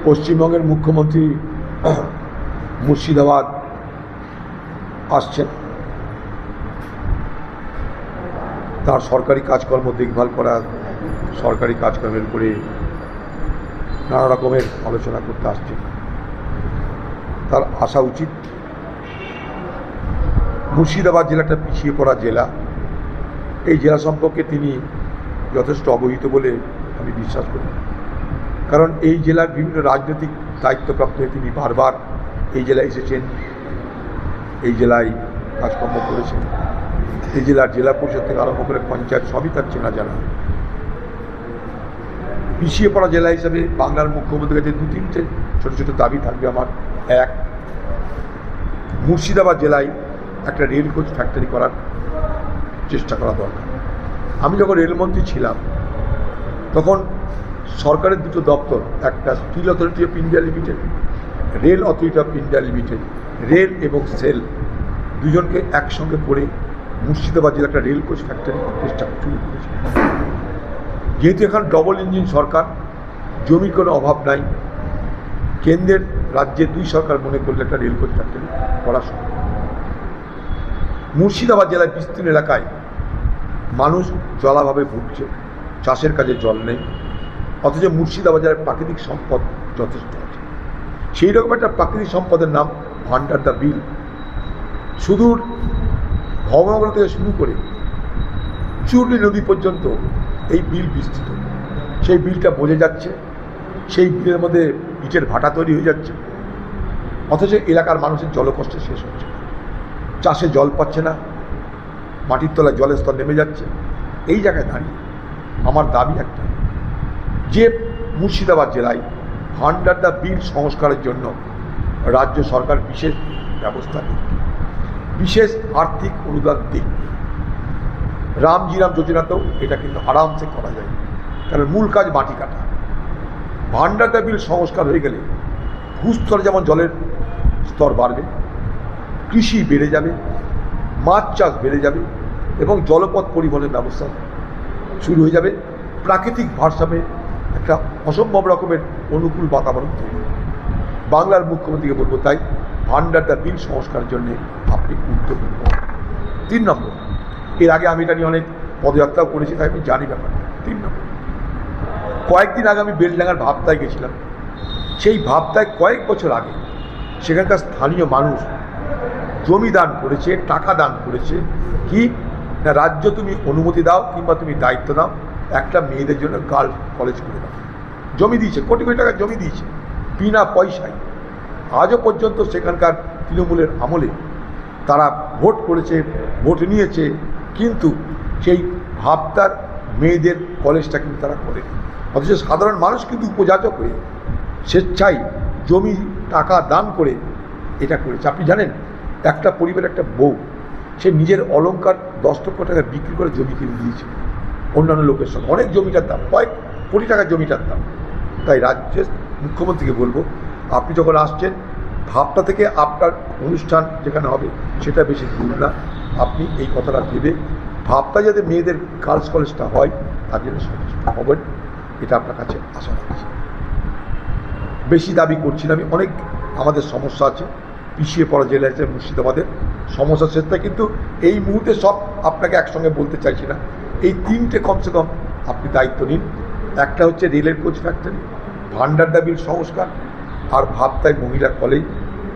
পশ্চিমবঙ্গের মুখ্যমন্ত্রী মুর্শিদাবাদ আসছেন। তার সরকারি কাজকর্ম দেখভাল করা, সরকারি কাজকর্মের উপরে নানা রকমের আলোচনা করতে আসছেন। তার আসা উচিত। মুর্শিদাবাদ জেলাটা পিছিয়ে পড়া জেলা। এই জেলা সম্পর্কে তিনি যথেষ্ট অবহিত বলে আমি বিশ্বাস করি, কারণ এই জেলার বিভিন্ন রাজনৈতিক দায়িত্বপ্রাপ্ত হয়ে তিনি বারবার এই জেলায় এসেছেন, এই জেলায় কাজকর্ম করেছেন। এই জেলার জেলা পরিষদ থেকে আরম্ভ করে পঞ্চায়েত সবই তার চেনা জানা। পিছিয়ে পড়া জেলা হিসাবে বাংলার মুখ্যমন্ত্রীর কাছে দু তিনটে ছোটো ছোটো দাবি থাকবে আমার। এক, মুর্শিদাবাদ জেলায় একটা রেল কোচ ফ্যাক্টরি করার চেষ্টা করা দরকার। আমি যখন রেলমন্ত্রী ছিলাম তখন সরকারের দুটো দপ্তর, একটা steel authority of India limited, rail authority of India limited, rail এবং সেল দুজনকে একসঙ্গে করে মুর্শিদাবাদ জেলা একটা রেল কোচ ফ্যাক্টরি চেষ্টা শুরু করেছে। যেহেতু এখন ডবল ইঞ্জিন সরকার, জমির কোনো অভাব নাই, কেন্দ্রের রাজ্যে দুই সরকার মনে করলে একটা রেল কোচ ফ্যাক্টরি করা সম্ভব। মুর্শিদাবাদ জেলায় বিস্তীর্ণ এলাকায় মানুষ জলাভাবে ভুগছে, চাষের কাজে জল নেই, অথচ মুর্শিদাবাদ জেলার প্রাকৃতিক সম্পদ যথেষ্ট আছে। সেই রকম একটা প্রাকৃতিক সম্পদের নাম ভান্ডার দ্য বিল। সুদূর ভবনগর থেকে শুরু করে চূর্ণী নদী পর্যন্ত এই বিল বিস্তৃত। সেই বিলটা বোঝে যাচ্ছে, সেই বিলের মধ্যে ইটের ভাটা তৈরি হয়ে যাচ্ছে, অথচ এলাকার মানুষের জলকষ্ট শেষ হচ্ছে, চাষে জল পাচ্ছে না, মাটির তলায় জলের স্তর নেমে যাচ্ছে। এই জায়গায় দাঁড়িয়ে আমার দাবি একটা, যে মুর্শিদাবাদ জেলায় ভান্ডার দ্য বিল সংস্কারের জন্য রাজ্য সরকার বিশেষ ব্যবস্থা নিক, বিশেষ আর্থিক অনুদান দিক। রামজিরাম যোজনাতেও এটা কিন্তু আরামসে করা যায়, কারণ মূল কাজ মাটি কাটা। ভান্ডার দ্য বিল সংস্কার হয়ে গেলে ভূস্তরে যেমন জলের স্তর বাড়বে, কৃষি বেড়ে যাবে, মাছ চাষ বেড়ে যাবে এবং জলপথ পরিবহনের ব্যবস্থা শুরু হয়ে যাবে। প্রাকৃতিক ভারসাম্যে একটা অসম্ভব রকমের অনুকূল বাতাবরণ তৈরি হবে। বাংলার মুখ্যমন্ত্রীকে বলবো তাই, ভান্ডার দ্য বিল সংস্কারের জন্য আপনি উদ্যোগ নেন। 3 নম্বর, এর আগে আমি এটা নিয়ে অনেক পদযাত্রাও করেছি, তাই আমি জানি ব্যাপারটা। 3 নম্বর, কয়েকদিন আগে আমি বেলডাঙ্গার ভাবতায় গেছিলাম। সেই ভাবতায় কয়েক বছর আগে সেখানকার স্থানীয় মানুষ জমি দান করেছে, টাকা দান করেছে। কি না, রাজ্য তুমি অনুমতি দাও কিংবা তুমি দায়িত্ব দাও, একটা মেয়েদের জন্য গার্লস কলেজ করে দাও। জমি দিয়েছে, কোটি কোটি টাকা জমি দিয়েছে বিনা পয়সায়। আজও পর্যন্ত সেখানকার তৃণমূলের আমলে তারা ভোট করেছে, ভোট নিয়েছে, কিন্তু সেই ভাবতার মেয়েদের কলেজটা কিন্তু তারা করেনি। অথচ সাধারণ মানুষ কিন্তু উপযাচক হয়ে স্বেচ্ছায় জমি টাকা দান করে এটা করেছে। আপনি জানেন, একটা পরিবারের একটা বউ, সে নিজের অলংকার 10 লক্ষ টাকা বিক্রি করে জমি কিনে দিয়েছে অন্যান্য লোকের সঙ্গে। অনেক জমিটার দাম, কয়েক কোটি টাকার জমিটার দাম। তাই রাজ্যের মুখ্যমন্ত্রীকে বলবো, আপনি যখন আসছেন, ভাবটা থেকে আপনার অনুষ্ঠান যেখানে হবে সেটা বেশি দূর না। আপনি এই কথাটা ভেবে ভাবটা যাতে মেয়েদের গার্লস কলেজটা হয় তার জন্য সচেষ্ট হবেন, এটা আপনার কাছে আশা রাখছি। বেশি দাবি করছি না আমি। অনেক আমাদের সমস্যা আছে, পিছিয়ে পড়া জেলা আছে মুর্শিদাবাদের সমস্যা সেটা, কিন্তু এই মুহূর্তে সব আপনাকে একসঙ্গে বলতে চাইছি না। এই 3টে কমসে কম আপনি দায়িত্ব নিন। একটা হচ্ছে রেলের কোচ ফ্যাক্টরি, ভান্ডার দ্য বিল সংস্কার, আর ভাবতায় মহিলা কলেজ।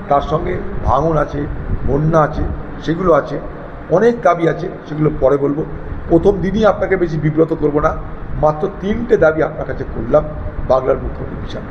তার সঙ্গে ভাঙন আছে, বন্যা আছে, সেগুলো আছে, অনেক দাবি আছে, সেগুলো পরে বলবো। প্রথম দিনই আপনাকে বেশি বিব্রত করব না, মাত্র 3টে দাবি আপনার কাছে করলাম বাংলার মুখ্যমন্ত্রী হিসাবে।